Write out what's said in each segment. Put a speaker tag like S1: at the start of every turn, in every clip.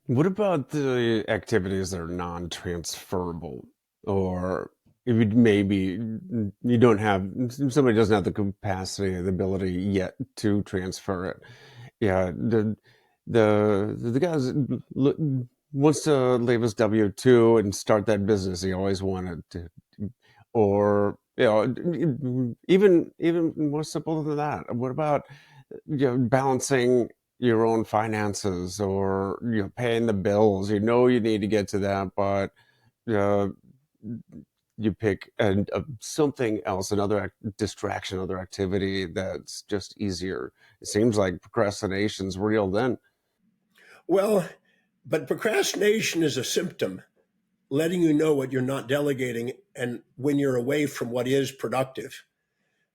S1: What about the activities that are non-transferable? Or if you don't have, somebody doesn't have the capacity or the ability yet to transfer it. Yeah, the guys wants to leave his W-2 and start that business he always wanted to, or even more simple than that. What about balancing your own finances, or paying the bills? You need to get to that, but uh, you pick something else, another distraction, other activity that's just easier. It seems like procrastination's real then.
S2: Well, but procrastination is a symptom letting you know what you're not delegating and when you're away from what is productive.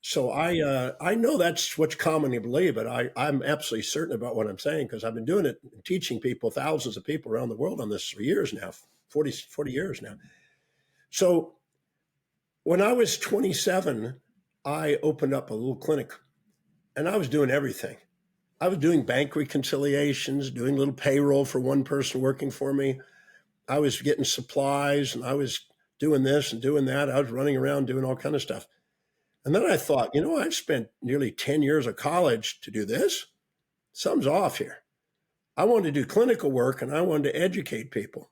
S2: So I know that's what's commonly believed, but I'm absolutely certain about what I'm saying because I've been doing it, teaching people, thousands of people around the world on this for years now, 40 years now. So when I was 27, I opened up a little clinic and I was doing everything. I was doing bank reconciliations, doing a little payroll for one person working for me. I was getting supplies and I was doing this and doing that. I was running around doing all kind of stuff. And then I thought, I've spent nearly 10 years of college to do this. Something's off here. I wanted to do clinical work and I wanted to educate people.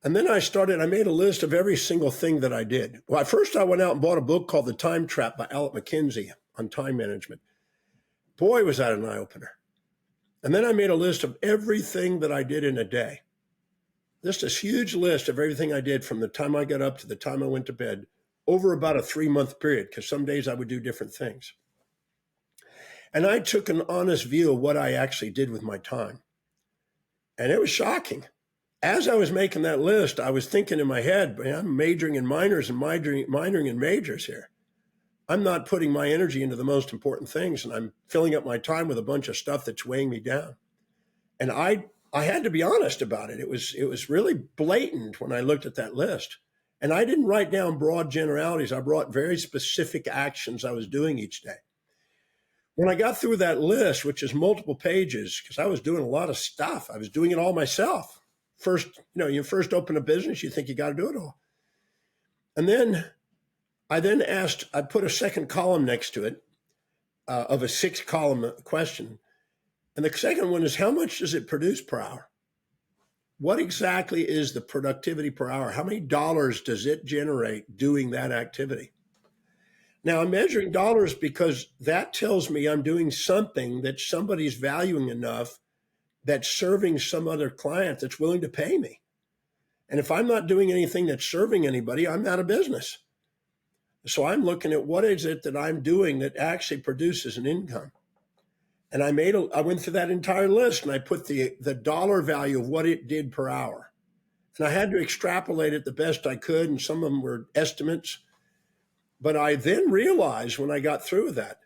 S2: And then I made a list of every single thing that I did. Well, at first I went out and bought a book called The Time Trap by Alec McKinsey on time management. Boy, was that an eye opener. And then I made a list of everything that I did in a day. Just this huge list of everything I did from the time I got up to the time I went to bed over about a 3-month period, because some days I would do different things. And I took an honest view of what I actually did with my time. And it was shocking. As I was making that list, I was thinking in my head, man, I'm majoring in minors and minoring in majors here. I'm not putting my energy into the most important things, and I'm filling up my time with a bunch of stuff that's weighing me down. And I had to be honest about it. It was really blatant when I looked at that list. And I didn't write down broad generalities. I brought very specific actions I was doing each day. When I got through that list, which is multiple pages, because I was doing a lot of stuff, I was doing it all myself. First, you first open a business, you think you got to do it all. And then I put a second column next to it of a 6-column question. And the second one is, how much does it produce per hour? What exactly is the productivity per hour? How many dollars does it generate doing that activity? Now, I'm measuring dollars because that tells me I'm doing something that somebody's valuing enough that's serving some other client that's willing to pay me. And if I'm not doing anything that's serving anybody, I'm out of business. So I'm looking at what is it that I'm doing that actually produces an income. And I went through that entire list and I put the dollar value of what it did per hour. And I had to extrapolate it the best I could. And some of them were estimates. But I then realized when I got through that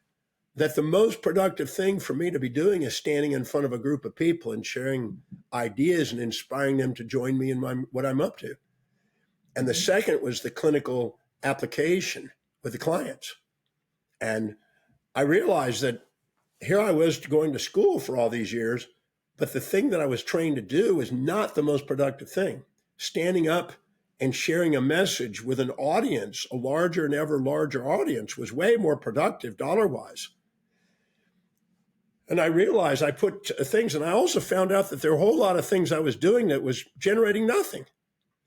S2: the most productive thing for me to be doing is standing in front of a group of people and sharing ideas and inspiring them to join me in what I'm up to. And the second was the clinical application with the clients. And I realized that here I was going to school for all these years, but the thing that I was trained to do is not the most productive thing. Standing up and sharing a message with an audience, a larger and ever larger audience, was way more productive dollar wise. And I realized I put things, and I also found out that there were a whole lot of things I was doing that was generating nothing.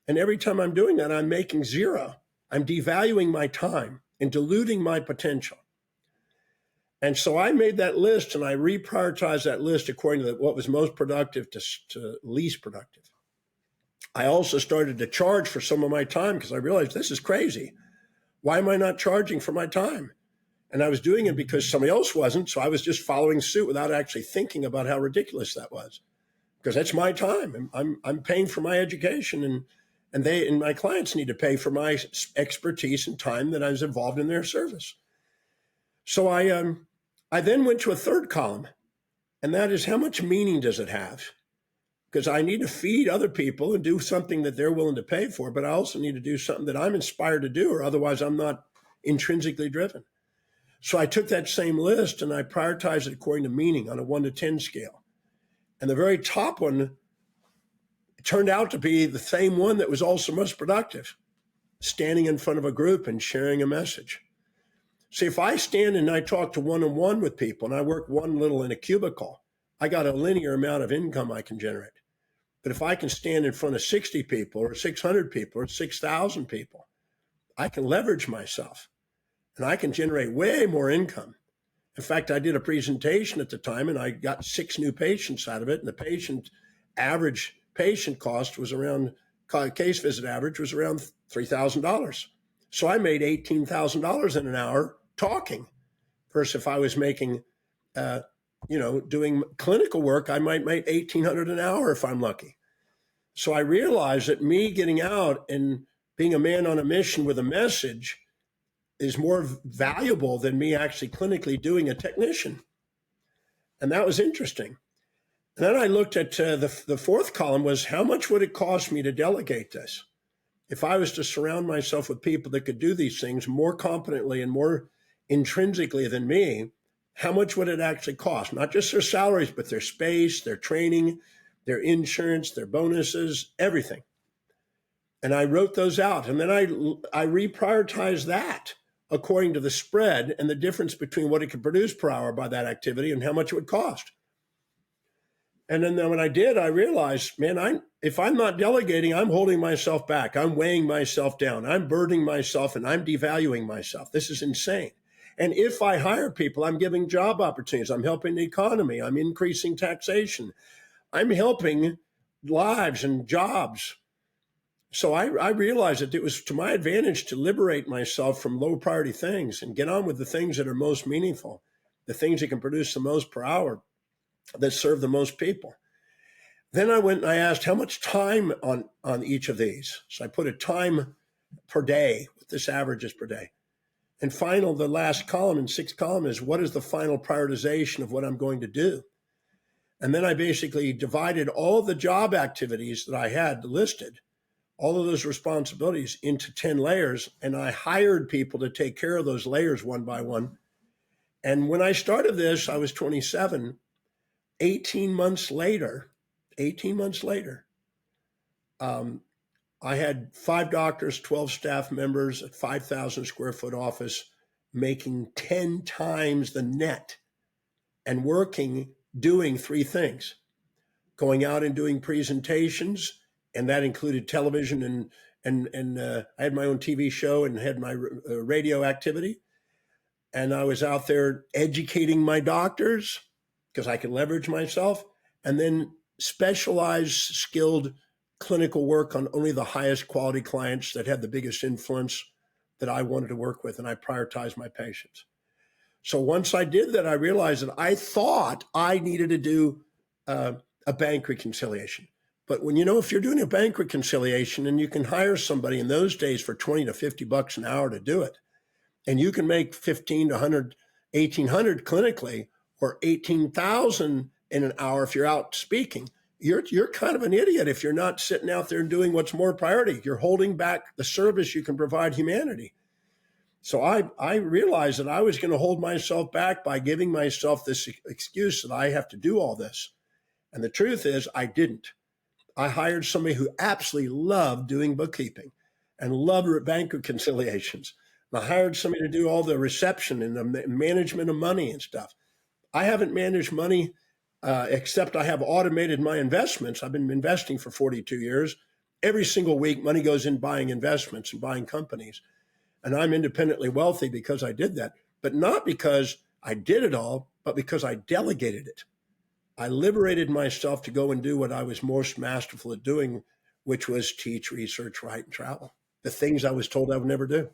S2: And every time I'm doing that, I'm making zero. I'm devaluing my time and diluting my potential. And so I made that list and I reprioritized that list according to what was most productive to least productive. I also started to charge for some of my time because I realized this is crazy. Why am I not charging for my time? And I was doing it because somebody else wasn't. So I was just following suit without actually thinking about how ridiculous that was. Because that's my time. I'm paying for my education, and my clients need to pay for my expertise and time that I was involved in their service. So I then went to a third column, and that is, how much meaning does it have? Because I need to feed other people and do something that they're willing to pay for, but I also need to do something that I'm inspired to do, or otherwise I'm not intrinsically driven. So I took that same list and I prioritized it according to meaning on a 1 to 10 scale. And the very top one turned out to be the same one that was also most productive, standing in front of a group and sharing a message. See, if I stand and I talk to one-on-one with people and I work one little in a cubicle, I got a linear amount of income I can generate. But if I can stand in front of 60 people or 600 people or 6,000 people, I can leverage myself and I can generate way more income. In fact, I did a presentation at the time and I got 6 new patients out of it. And the average patient cost was around, case visit average was around $3,000. So I made $18,000 in an hour talking. Versus if I was making, doing clinical work, I might make $1,800 an hour if I'm lucky. So I realized that me getting out and being a man on a mission with a message is more valuable than me actually clinically doing a technician. And that was interesting. And then I looked at the fourth column was how much would it cost me to delegate this? If I was to surround myself with people that could do these things more competently and more intrinsically than me, how much would it actually cost? Not just their salaries, but their space, their training, their insurance, their bonuses, everything. And I wrote those out. And then I reprioritized that according to the spread and the difference between what it could produce per hour by that activity and how much it would cost. And then when I did, I realized, man, if I'm not delegating, I'm holding myself back. I'm weighing myself down. I'm burdening myself and I'm devaluing myself. This is insane. And if I hire people, I'm giving job opportunities. I'm helping the economy. I'm increasing taxation. I'm helping lives and jobs. So I realized that it was to my advantage to liberate myself from low priority things and get on with the things that are most meaningful, the things that can produce the most per hour, that serve the most people. Then I went and I asked how much time on each of these. So I put a time per day, what this average is per day. And the last column in 6th column is what is the final prioritization of what I'm going to do? And then I basically divided all the job activities that I had listed, all of those responsibilities into 10 layers. And I hired people to take care of those layers one by one. And when I started this, I was 27. 18 months later, I had 5 doctors, 12 staff members, a 5,000 square foot office, making 10 times the net and doing 3 things, going out and doing presentations. And that included television and I had my own TV show and had my radio activity. And I was out there educating my doctors because I could leverage myself, and then specialized, skilled clinical work on only the highest quality clients that had the biggest influence that I wanted to work with, and I prioritized my patients. So once I did that, I realized that I thought I needed to do a bank reconciliation. But if you're doing a bank reconciliation and you can hire somebody in those days for $20 to $50 an hour to do it, and you can make $1,500 to $1,800 clinically, or 18,000 in an hour if you're out speaking, you're kind of an idiot if you're not sitting out there and doing what's more priority. You're holding back the service you can provide humanity. So I realized that I was going to hold myself back by giving myself this excuse that I have to do all this. And the truth is I didn't. I hired somebody who absolutely loved doing bookkeeping and loved bank reconciliations. And I hired somebody to do all the reception and the management of money and stuff. I haven't managed money except I have automated my investments. I've been investing for 42 years. Every single week, money goes in buying investments and buying companies. And I'm independently wealthy because I did that, but not because I did it all, but because I delegated it. I liberated myself to go and do what I was most masterful at doing, which was teach, research, write, and travel. The things I was told I would never do.